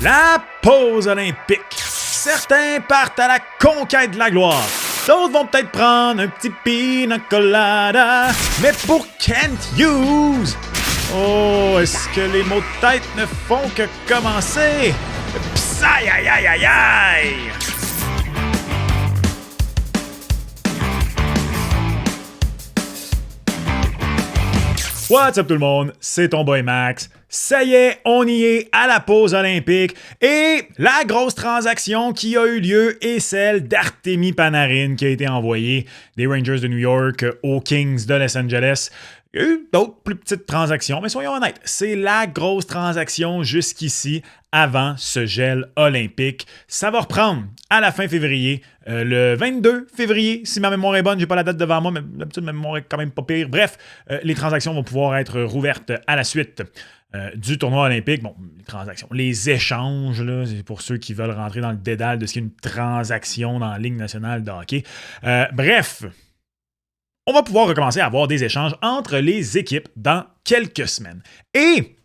La pause olympique. Certains partent à la conquête de la gloire. D'autres vont peut-être prendre un petit pina colada. Mais pour Kent Hughes, oh, est-ce que les mots de tête ne font que commencer? Pssaï, aïe, aïe, aïe, aïe! What's up tout le monde? C'est ton boy Max. Ça y est, on y est à la pause olympique et la grosse transaction qui a eu lieu est celle d'Artemi Panarin qui a été envoyé des Rangers de New York aux Kings de Los Angeles. Il y a eu d'autres plus petites transactions, mais soyons honnêtes, c'est la grosse transaction jusqu'ici avant ce gel olympique. Ça va reprendre à la fin février, le 22 février, si ma mémoire est bonne, j'ai pas la date devant moi, mais d'habitude ma mémoire est quand même pas pire. Bref, les transactions vont pouvoir être rouvertes à la suite du tournoi olympique. Bon, les transactions, les échanges, là, c'est pour ceux qui veulent rentrer dans le dédale de ce qu'est une transaction dans la Ligue nationale de hockey. Bref, on va pouvoir recommencer à avoir des échanges entre les équipes dans quelques semaines. Et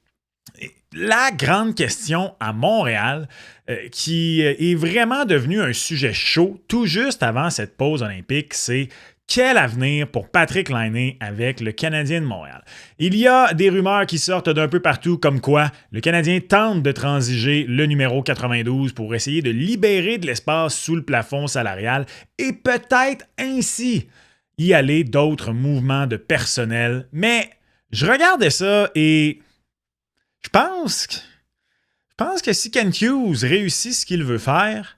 la grande question à Montréal, qui est vraiment devenue un sujet chaud tout juste avant cette pause olympique, c'est quel avenir pour Patrik Laine avec le Canadien de Montréal? Il y a des rumeurs qui sortent d'un peu partout comme quoi le Canadien tente de transiger le numéro 92 pour essayer de libérer de l'espace sous le plafond salarial et peut-être ainsi y aller d'autres mouvements de personnel. Mais je regardais ça et je pense que si Kent Hughes réussit ce qu'il veut faire,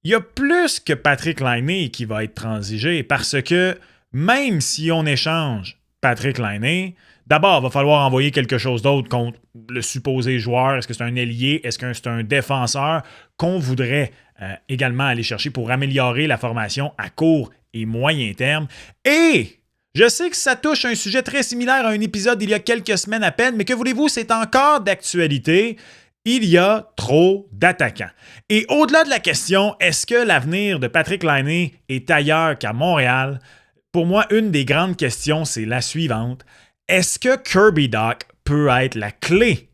il y a plus que Patrik Laine qui va être transigé parce que même si on échange Patrik Laine, d'abord, il va falloir envoyer quelque chose d'autre contre le supposé joueur. Est-ce que c'est un ailier? Est-ce que c'est un défenseur qu'on voudrait également aller chercher pour améliorer la formation à court et moyen terme? Et je sais que ça touche un sujet très similaire à un épisode d'il y a quelques semaines à peine, mais que voulez-vous, c'est encore d'actualité. Il y a trop d'attaquants. Et au-delà de la question, est-ce que l'avenir de Patrik Laine est ailleurs qu'à Montréal? Pour moi, une des grandes questions, c'est la suivante. Est-ce que Kirby Dach peut être la clé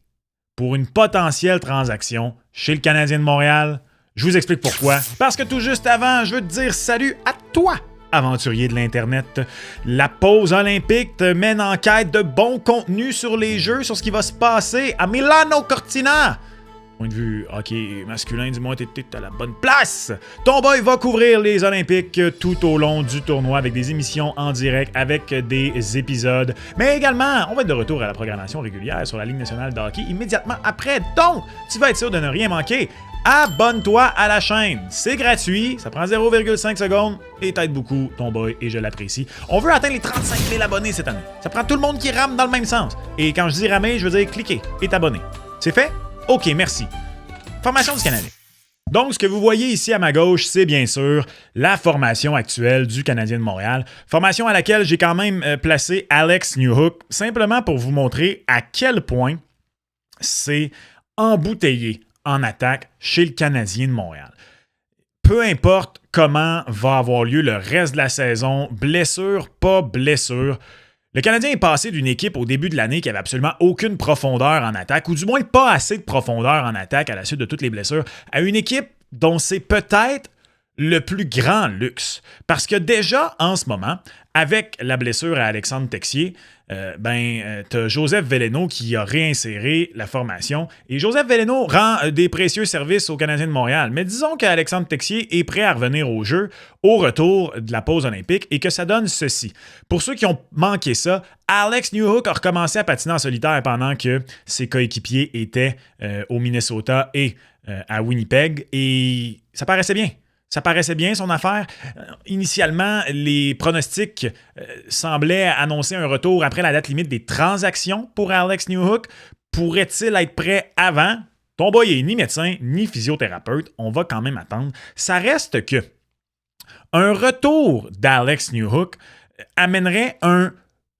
pour une potentielle transaction chez le Canadien de Montréal? Je vous explique pourquoi. Parce que tout juste avant, je veux te dire salut à toi, aventurier de l'Internet. La pause olympique te mène en quête de bon contenu sur les jeux, sur ce qui va se passer à Milano Cortina. Point de vue hockey masculin, dis-moi, t'es à la bonne place. Ton boy va couvrir les Olympiques tout au long du tournoi avec des émissions en direct, avec des épisodes. Mais également, on va être de retour à la programmation régulière sur la Ligue nationale de hockey immédiatement après. Donc, tu vas être sûr de ne rien manquer. Abonne-toi à la chaîne. C'est gratuit, ça prend 0,5 secondes et t'aides beaucoup, ton boy, et je l'apprécie. On veut atteindre les 35 000 abonnés cette année. Ça prend tout le monde qui rame dans le même sens. Et quand je dis ramer, je veux dire cliquer et t'abonner. C'est fait? OK, merci. Formation du Canadien. Donc, ce que vous voyez ici à ma gauche, c'est bien sûr la formation actuelle du Canadien de Montréal. Formation à laquelle j'ai quand même placé Alex Newhook, simplement pour vous montrer à quel point c'est embouteillé en attaque chez le Canadien de Montréal. Peu importe comment va avoir lieu le reste de la saison, blessure, pas blessure, le Canadien est passé d'une équipe au début de l'année qui avait absolument aucune profondeur en attaque, ou du moins pas assez de profondeur en attaque à la suite de toutes les blessures, à une équipe dont c'est peut-être le plus grand luxe. Parce que déjà, en ce moment, avec la blessure à Alexandre Texier, t'as Joseph Veleno qui a réinséré la formation. Et Joseph Veleno rend des précieux services aux Canadiens de Montréal. Mais disons qu'Alexandre Texier est prêt à revenir au jeu au retour de la pause olympique et que ça donne ceci. Pour ceux qui ont manqué ça, Alex Newhook a recommencé à patiner en solitaire pendant que ses coéquipiers étaient au Minnesota et à Winnipeg. Et ça paraissait bien. Ça paraissait bien, son affaire. Initialement, les pronostics semblaient annoncer un retour après la date limite des transactions pour Alex Newhook. Pourrait-il être prêt avant? Ton boy est ni médecin, ni physiothérapeute. On va quand même attendre. Ça reste que un retour d'Alex Newhook amènerait un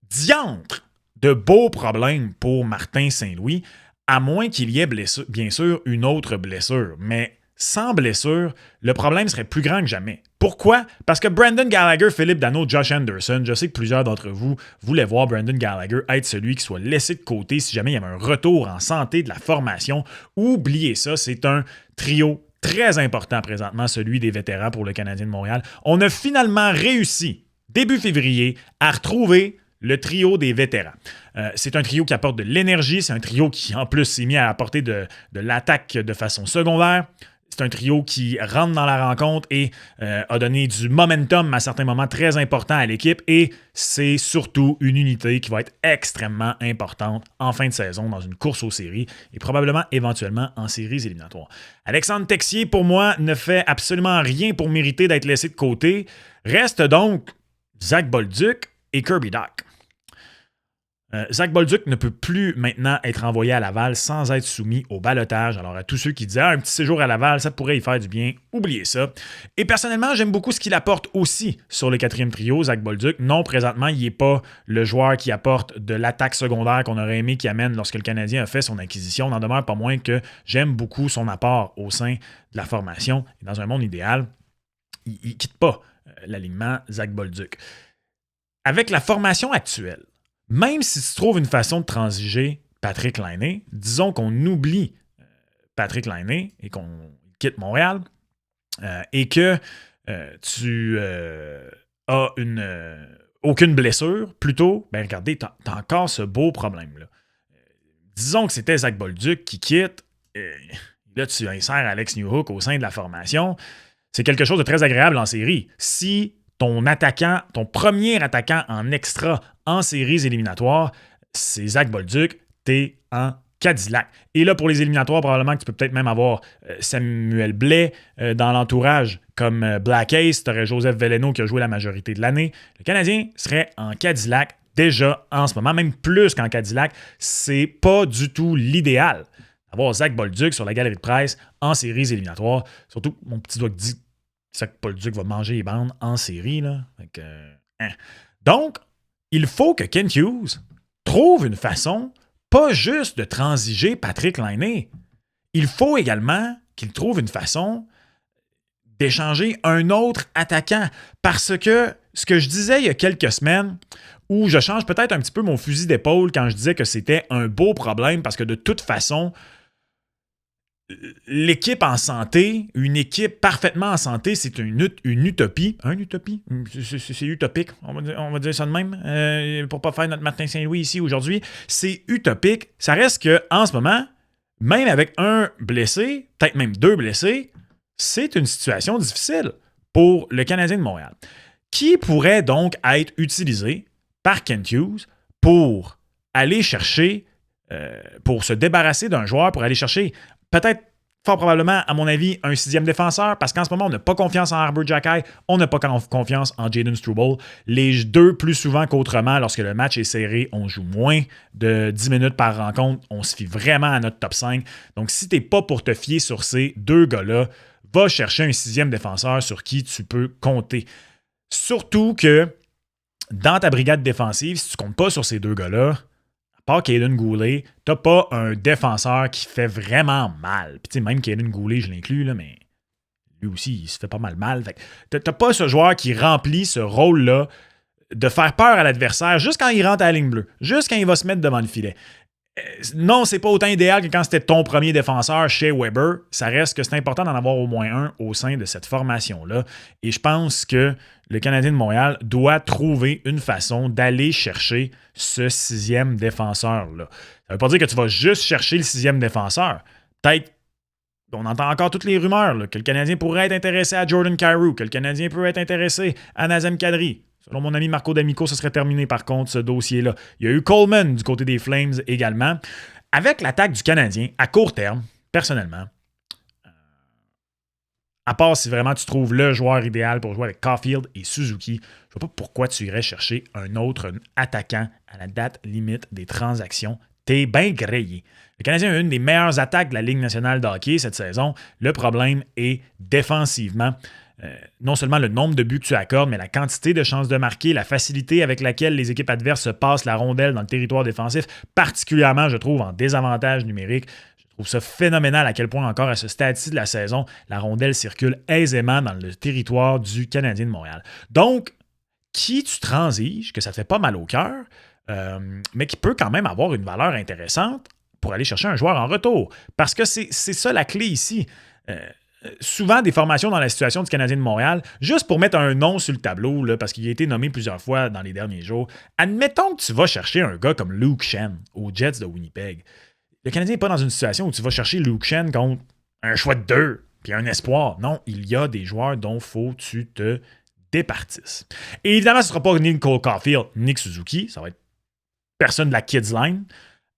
diantre de beaux problèmes pour Martin Saint-Louis, à moins qu'il y ait, bien sûr, une autre blessure. Mais sans blessure, le problème serait plus grand que jamais. Pourquoi? Parce que Brandon Gallagher, Philippe Danault, Josh Anderson, je sais que plusieurs d'entre vous voulaient voir Brandon Gallagher être celui qui soit laissé de côté si jamais il y avait un retour en santé de la formation. Oubliez ça, c'est un trio très important présentement, celui des vétérans pour le Canadien de Montréal. On a finalement réussi, début février, à retrouver le trio des vétérans. C'est un trio qui apporte de l'énergie, c'est un trio qui en plus s'est mis à apporter de l'attaque de façon secondaire. C'est un trio qui rentre dans la rencontre et a donné du momentum à certains moments très importants à l'équipe. Et c'est surtout une unité qui va être extrêmement importante en fin de saison dans une course aux séries et probablement éventuellement en séries éliminatoires. Alexandre Texier, pour moi, ne fait absolument rien pour mériter d'être laissé de côté. Reste donc Zach Bolduc et Kirby Dach. Zach Bolduc ne peut plus maintenant être envoyé à Laval sans être soumis au ballottage. Alors à tous ceux qui disaient un petit séjour à Laval, ça pourrait y faire du bien, oubliez ça. Et personnellement, j'aime beaucoup ce qu'il apporte aussi sur le quatrième trio, Zach Bolduc. Non, présentement, il n'est pas le joueur qui apporte de l'attaque secondaire qu'on aurait aimé qu'il amène lorsque le Canadien a fait son acquisition. N'en demeure pas moins que j'aime beaucoup son apport au sein de la formation. Et dans un monde idéal, il ne quitte pas l'alignement Zach Bolduc. Avec la formation actuelle, même si tu trouves une façon de transiger Patrik Laine, disons qu'on oublie Patrik Laine et qu'on quitte Montréal et que tu as aucune blessure, plutôt, ben regardez, tu as encore ce beau problème-là. Disons que c'était Zach Bolduc qui quitte, là tu insères Alex Newhook au sein de la formation. C'est quelque chose de très agréable en série. Si ton premier attaquant en extra en séries éliminatoires, c'est Zach Bolduc, t'es en Cadillac. Et là, pour les éliminatoires, probablement que tu peux peut-être même avoir Samuel Blais dans l'entourage comme Black Ace. Tu aurais Joseph Veleno qui a joué la majorité de l'année. Le Canadien serait en Cadillac déjà en ce moment, même plus qu'en Cadillac. C'est pas du tout l'idéal d'avoir Zach Bolduc sur la galerie de presse en séries éliminatoires. Surtout, mon petit doigt dit Zach Bolduc va manger les bandes en série. Là. Donc, il faut que Kent Hughes trouve une façon, pas juste de transiger Patrik Laine. Il faut également qu'il trouve une façon d'échanger un autre attaquant. Parce que ce que je disais il y a quelques semaines, où je change peut-être un petit peu mon fusil d'épaule quand je disais que c'était un beau problème, parce que de toute façon, l'équipe en santé, une équipe parfaitement en santé, c'est une utopie. Une utopie? C'est utopique, on va dire ça de même, pour pas faire notre Martin Saint-Louis ici aujourd'hui. C'est utopique. Ça reste qu'en ce moment, même avec un blessé, peut-être même deux blessés, c'est une situation difficile pour le Canadien de Montréal. Qui pourrait donc être utilisé par Kent Hughes pour aller chercher, pour se débarrasser d'un joueur, pour aller chercher peut-être, fort probablement, à mon avis, un sixième défenseur, parce qu'en ce moment, on n'a pas confiance en Arber Xhekaj, on n'a pas confiance en Jayden Struble. Les deux, plus souvent qu'autrement, lorsque le match est serré, on joue moins de 10 minutes par rencontre, on se fie vraiment à notre top 5. Donc, si tu n'es pas pour te fier sur ces deux gars-là, va chercher un sixième défenseur sur qui tu peux compter. Surtout que, dans ta brigade défensive, si tu ne comptes pas sur ces deux gars-là, part Kaiden Goulet, t'as pas un défenseur qui fait vraiment mal. Puis même Kaiden Goulet, je l'inclus, là, mais lui aussi, il se fait pas mal. Fait que t'as pas ce joueur qui remplit ce rôle-là de faire peur à l'adversaire juste quand il rentre à la ligne bleue, juste quand il va se mettre devant le filet. Non, c'est pas autant idéal que quand c'était ton premier défenseur chez Weber. Ça reste que c'est important d'en avoir au moins un au sein de cette formation-là. Et je pense que le Canadien de Montréal doit trouver une façon d'aller chercher ce sixième défenseur-là. Ça veut pas dire que tu vas juste chercher le sixième défenseur. Peut-être, on entend encore toutes les rumeurs là, que le Canadien pourrait être intéressé à Jordan Kyrou, que le Canadien peut être intéressé à Nazem Kadri. Selon mon ami Marco D'Amico, ce serait terminé par contre ce dossier-là. Il y a eu Coleman du côté des Flames également. Avec l'attaque du Canadien, à court terme, personnellement, à part si vraiment tu trouves le joueur idéal pour jouer avec Caulfield et Suzuki, je ne vois pas pourquoi tu irais chercher un autre attaquant à la date limite des transactions. T'es bien grillé. Le Canadien a une des meilleures attaques de la Ligue nationale de hockey cette saison. Le problème est défensivement. Non seulement le nombre de buts que tu accordes, mais la quantité de chances de marquer, la facilité avec laquelle les équipes adverses se passent la rondelle dans le territoire défensif, particulièrement, je trouve, en désavantage numérique. Je trouve ça phénoménal à quel point encore à ce stade-ci de la saison, la rondelle circule aisément dans le territoire du Canadien de Montréal. Donc, qui tu transiges, que ça te fait pas mal au cœur, mais qui peut quand même avoir une valeur intéressante pour aller chercher un joueur en retour. Parce que c'est ça la clé ici. Souvent, des formations dans la situation du Canadien de Montréal, juste pour mettre un nom sur le tableau, là, parce qu'il a été nommé plusieurs fois dans les derniers jours, admettons que tu vas chercher un gars comme Luke Schenn aux Jets de Winnipeg. Le Canadien n'est pas dans une situation où tu vas chercher Luke Schenn contre un choix de 2 puis un espoir. Non, il y a des joueurs dont faut que tu te départisses. Et évidemment, ce ne sera pas ni Cole Caulfield, ni Suzuki. Ça va être personne de la Kids Line.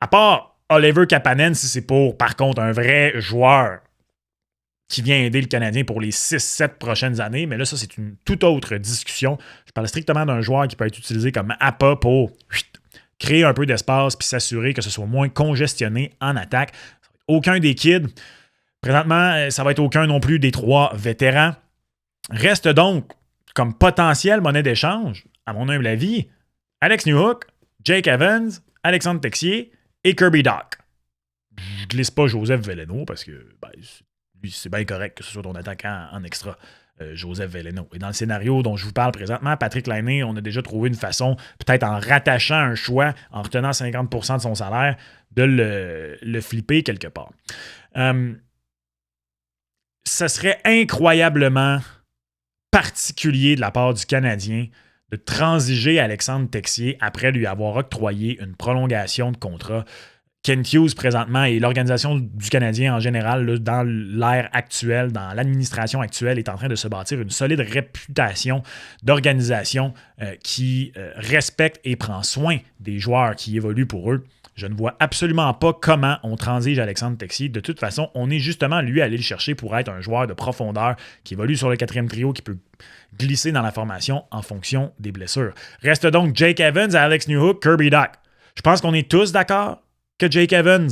À part Oliver Kapanen, si c'est pour, par contre, un vrai joueur qui vient aider le Canadien pour les 6-7 prochaines années. Mais là, ça, c'est une toute autre discussion. Je parle strictement d'un joueur qui peut être utilisé comme appât pour créer un peu d'espace puis s'assurer que ce soit moins congestionné en attaque. Aucun des kids. Présentement, ça va être aucun non plus des 3 vétérans. Reste donc comme potentielle monnaie d'échange, à mon humble avis, Alex Newhook, Jake Evans, Alexandre Texier et Kirby Dach. Je glisse pas Joseph Veleno parce que lui, c'est bien correct que ce soit ton attaquant en extra, Joseph Veleno. Et dans le scénario dont je vous parle présentement, Patrick Laine, on a déjà trouvé une façon, peut-être en rattachant un choix, en retenant 50% de son salaire, de le flipper quelque part. Ça serait incroyablement particulier de la part du Canadien de transiger Alexandre Texier après lui avoir octroyé une prolongation de contrat. Kent Hughes, présentement, et l'organisation du Canadien en général, là, dans l'ère actuelle, dans l'administration actuelle, est en train de se bâtir une solide réputation d'organisation qui respecte et prend soin des joueurs qui évoluent pour eux. Je ne vois absolument pas comment on transige Alexandre Texier. De toute façon, on est justement, lui, allé le chercher pour être un joueur de profondeur qui évolue sur le 4e trio, qui peut glisser dans la formation en fonction des blessures. Reste donc Jake Evans, Alex Newhook, Kirby Dach. Je pense qu'on est tous d'accord que Jake Evans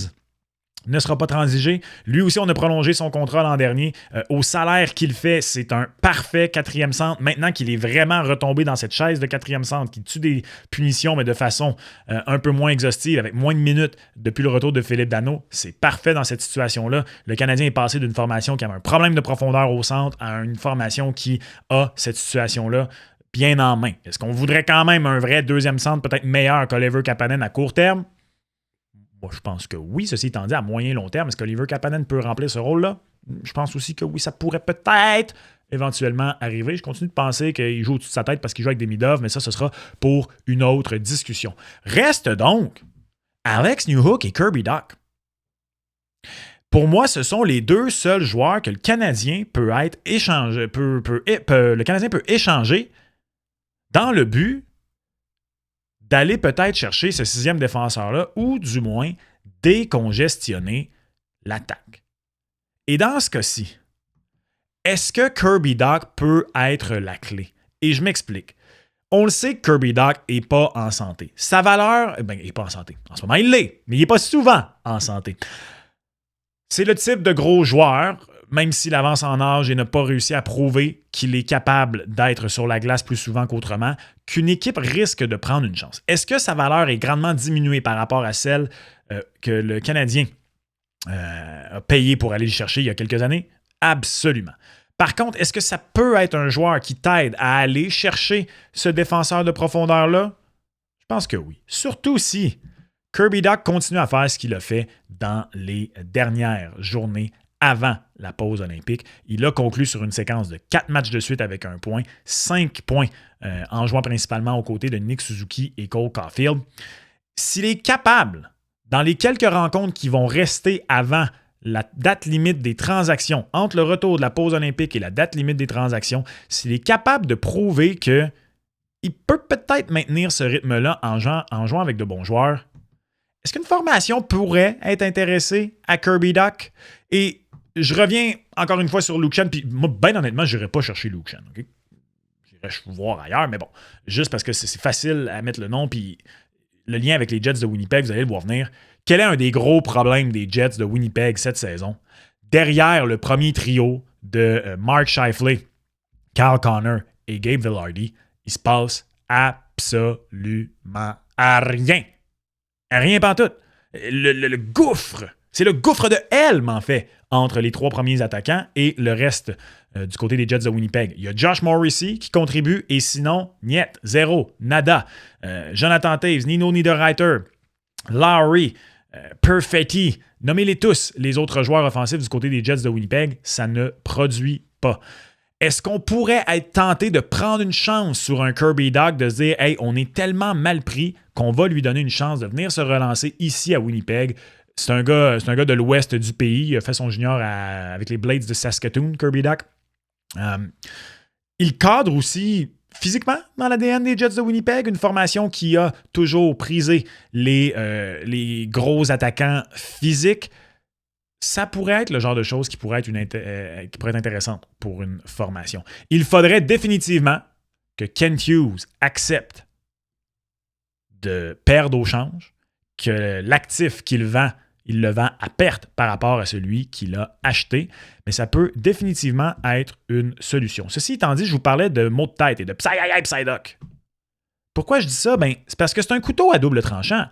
ne sera pas transigé. Lui aussi, on a prolongé son contrat l'an dernier. Au salaire qu'il fait, c'est un parfait 4e centre. Maintenant qu'il est vraiment retombé dans cette chaise de 4e centre, qui tue des punitions, mais de façon un peu moins exhaustive, avec moins de minutes depuis le retour de Philippe Danault, c'est parfait dans cette situation-là. Le Canadien est passé d'une formation qui avait un problème de profondeur au centre à une formation qui a cette situation-là bien en main. Est-ce qu'on voudrait quand même un vrai 2e centre peut-être meilleur qu'Oliver Kapanen à court terme? Moi, je pense que oui. Ceci étant dit, à moyen et long terme, est-ce qu'Oliver Kapanen peut remplir ce rôle-là? Je pense aussi que oui, ça pourrait peut-être éventuellement arriver. Je continue de penser qu'il joue au-dessus de sa tête parce qu'il joue avec des Midov, mais ça, ce sera pour une autre discussion. Reste donc Alex Newhook et Kirby Dach. Pour moi, ce sont les 2 seuls joueurs que le Canadien peut être échangé, le Canadien peut échanger dans le but d'aller peut-être chercher ce 6e défenseur-là ou du moins décongestionner l'attaque. Et dans ce cas-ci, est-ce que Kirby Dach peut être la clé? Et je m'explique. On le sait que Kirby Dach n'est pas en santé. Sa valeur, il n'est pas en santé. En ce moment, il l'est, mais il n'est pas souvent en santé. C'est le type de gros joueur, même s'il avance en âge et n'a pas réussi à prouver qu'il est capable d'être sur la glace plus souvent qu'autrement, qu'une équipe risque de prendre une chance. Est-ce que sa valeur est grandement diminuée par rapport à celle que le Canadien a payé pour aller le chercher il y a quelques années? Absolument. Par contre, est-ce que ça peut être un joueur qui t'aide à aller chercher ce défenseur de profondeur-là? Je pense que oui. Surtout si Kirby Dach continue à faire ce qu'il a fait dans les dernières journées avant la pause olympique. Il a conclu sur une séquence de 4 matchs de suite avec 1 point, 5 points en jouant principalement aux côtés de Nick Suzuki et Cole Caulfield. S'il est capable, dans les quelques rencontres qui vont rester avant la date limite des transactions, entre le retour de la pause olympique et la date limite des transactions, s'il est capable de prouver qu'il peut peut-être maintenir ce rythme-là en jouant avec de bons joueurs, est-ce qu'une formation pourrait être intéressée à Kirby Dach? Et je reviens encore une fois sur Luke Schenn, puis moi, bien honnêtement, je n'irai pas chercher Luke Schenn. Okay? J'irai voir ailleurs, mais bon, juste parce que c'est facile à mettre le nom, puis le lien avec les Jets de Winnipeg, vous allez le voir venir. Quel est un des gros problèmes des Jets de Winnipeg cette saison? Derrière le premier trio de Mark Scheifele, Kyle Connor et Gabe Vilardi, il se passe absolument à rien. À rien pantoute. Le gouffre C'est le gouffre de Helm, en fait, entre les 3 premiers attaquants et le reste du côté des Jets de Winnipeg. Il y a Josh Morrissey qui contribue et sinon, niet, zéro, nada. Jonathan Toews, Nino Niederreiter, Lowry, Perfetti, nommez-les tous, les autres joueurs offensifs du côté des Jets de Winnipeg, ça ne produit pas. Est-ce qu'on pourrait être tenté de prendre une chance sur un Kirby Dach, de se dire « Hey, on est tellement mal pris qu'on va lui donner une chance de venir se relancer ici à Winnipeg ». C'est un gars de l'ouest du pays. Il a fait son junior avec les Blades de Saskatoon, Kirby Dach. Il cadre aussi physiquement dans l'ADN des Jets de Winnipeg, une formation qui a toujours prisé les gros attaquants physiques. Ça pourrait être le genre de choses qui pourrait être intéressante pour une formation. Il faudrait définitivement que Kent Hughes accepte de perdre au change, que l'actif qu'il vend, il le vend à perte par rapport à celui qu'il a acheté, mais ça peut définitivement être une solution. Ceci étant dit, je vous parlais de mots de tête et de Psyduck. Pourquoi je dis ça? C'est parce que c'est un couteau à double tranchant.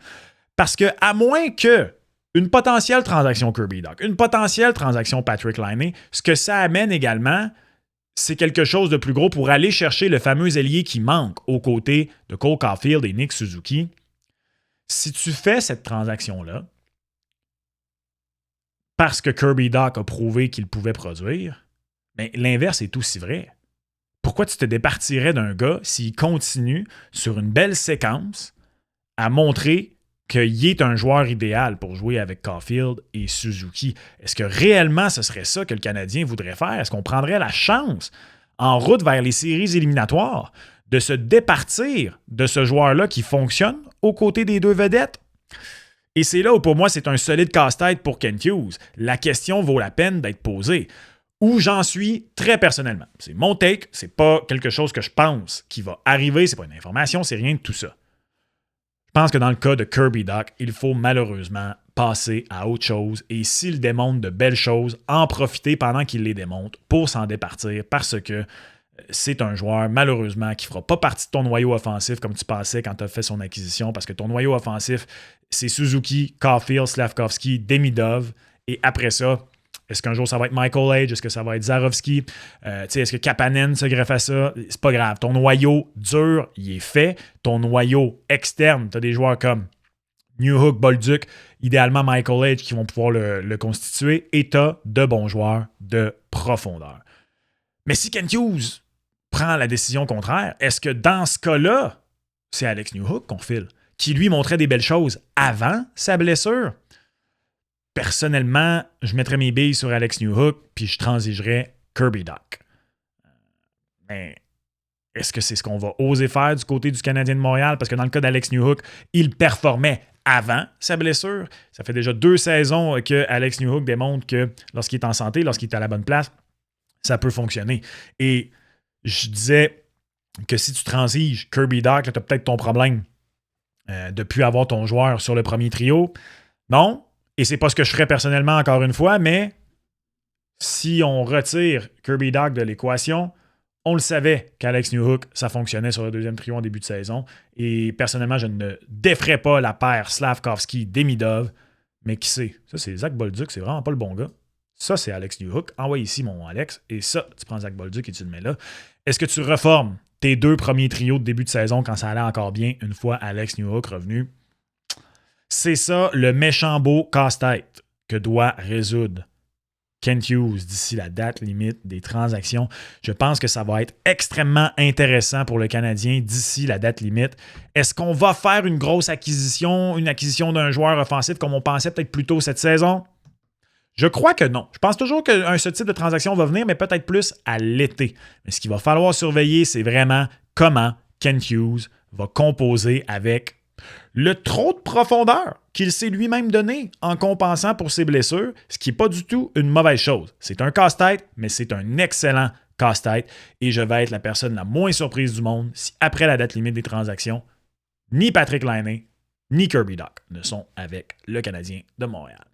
Parce que à moins que une potentielle transaction Kirby Dach, une potentielle transaction Patrik Laine, ce que ça amène également, c'est quelque chose de plus gros pour aller chercher le fameux ailier qui manque aux côtés de Cole Caulfield et Nick Suzuki. Si tu fais cette transaction-là, parce que Kirby Dach a prouvé qu'il pouvait produire, l'inverse est aussi vrai. Pourquoi tu te départirais d'un gars s'il continue sur une belle séquence à montrer qu'il est un joueur idéal pour jouer avec Caulfield et Suzuki? Est-ce que réellement ce serait ça que le Canadien voudrait faire? Est-ce qu'on prendrait la chance, en route vers les séries éliminatoires, de se départir de ce joueur-là qui fonctionne aux côtés des deux vedettes? Et c'est là où, pour moi, c'est un solide casse-tête pour Kent Hughes. La question vaut la peine d'être posée. Où j'en suis très personnellement. C'est mon take, c'est pas quelque chose que je pense qui va arriver, c'est pas une information, c'est rien de tout ça. Je pense que dans le cas de Kirby Dach, il faut malheureusement passer à autre chose et s'il démontre de belles choses, en profiter pendant qu'il les démontre pour s'en départir parce que c'est un joueur, malheureusement, qui ne fera pas partie de ton noyau offensif comme tu pensais quand tu as fait son acquisition parce que ton noyau offensif, c'est Suzuki, Caulfield, Slafkovsky, Demidov et après ça, est-ce qu'un jour ça va être Michael Age? Est-ce que ça va être Zarovski? Est-ce que Kapanen se greffe à ça? C'est pas grave. Ton noyau dur, il est fait. Ton noyau externe, tu as des joueurs comme Newhook, Bolduc, idéalement Michael Age qui vont pouvoir le constituer et tu as de bons joueurs de profondeur. Mais si Kent Hughes prend la décision contraire, est-ce que dans ce cas-là, c'est Alex Newhook qu'on file, qui lui montrait des belles choses avant sa blessure? Personnellement, je mettrais mes billes sur Alex Newhook puis je transigerais Kirby Dach. Mais est-ce que c'est ce qu'on va oser faire du côté du Canadien de Montréal? Parce que dans le cas d'Alex Newhook, il performait avant sa blessure. Ça fait déjà 2 saisons que Alex Newhook démontre que lorsqu'il est en santé, lorsqu'il est à la bonne place, ça peut fonctionner. Et je disais que si tu transiges Kirby Dach, tu as peut-être ton problème de ne plus avoir ton joueur sur le premier trio. Non. Et c'est pas ce que je ferais personnellement, encore une fois, mais si on retire Kirby Dach de l'équation, on le savait qu'Alex Newhook, ça fonctionnait sur le deuxième trio en début de saison. Et personnellement, je ne déferais pas la paire Slafkovsky-Demidov. Mais qui sait? Ça, c'est Zach Bolduc, c'est vraiment pas le bon gars. Ça, c'est Alex Newhook. Envoie ici, mon Alex. Et ça, tu prends Zach Bolduc et tu le mets là. Est-ce que tu reformes tes 2 premiers trios de début de saison quand ça allait encore bien une fois Alex Newhook revenu? C'est ça le méchant beau casse-tête que doit résoudre Kent Hughes d'ici la date limite des transactions. Je pense que ça va être extrêmement intéressant pour le Canadien d'ici la date limite. Est-ce qu'on va faire une grosse acquisition, une acquisition d'un joueur offensif comme on pensait peut-être plus tôt cette saison? Je crois que non. Je pense toujours que ce type de transaction va venir, mais peut-être plus à l'été. Mais ce qu'il va falloir surveiller, c'est vraiment comment Kent Hughes va composer avec le trop de profondeur qu'il s'est lui-même donné en compensant pour ses blessures, ce qui n'est pas du tout une mauvaise chose. C'est un casse-tête, mais c'est un excellent casse-tête et je vais être la personne la moins surprise du monde si après la date limite des transactions, ni Patrik Laine, ni Kirby Dach ne sont avec le Canadien de Montréal.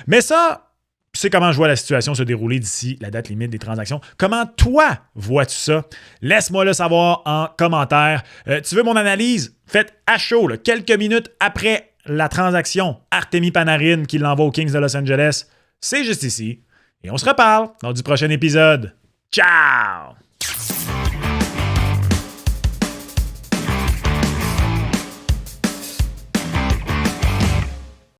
Mais ça, tu sais comment je vois la situation se dérouler d'ici la date limite des transactions. Comment toi vois-tu ça? Laisse-moi le savoir en commentaire. Tu veux mon analyse? Faites à chaud, là, quelques minutes après la transaction Artemi Panarin qui l'envoie aux Kings de Los Angeles, c'est juste ici. Et on se reparle dans du prochain épisode. Ciao!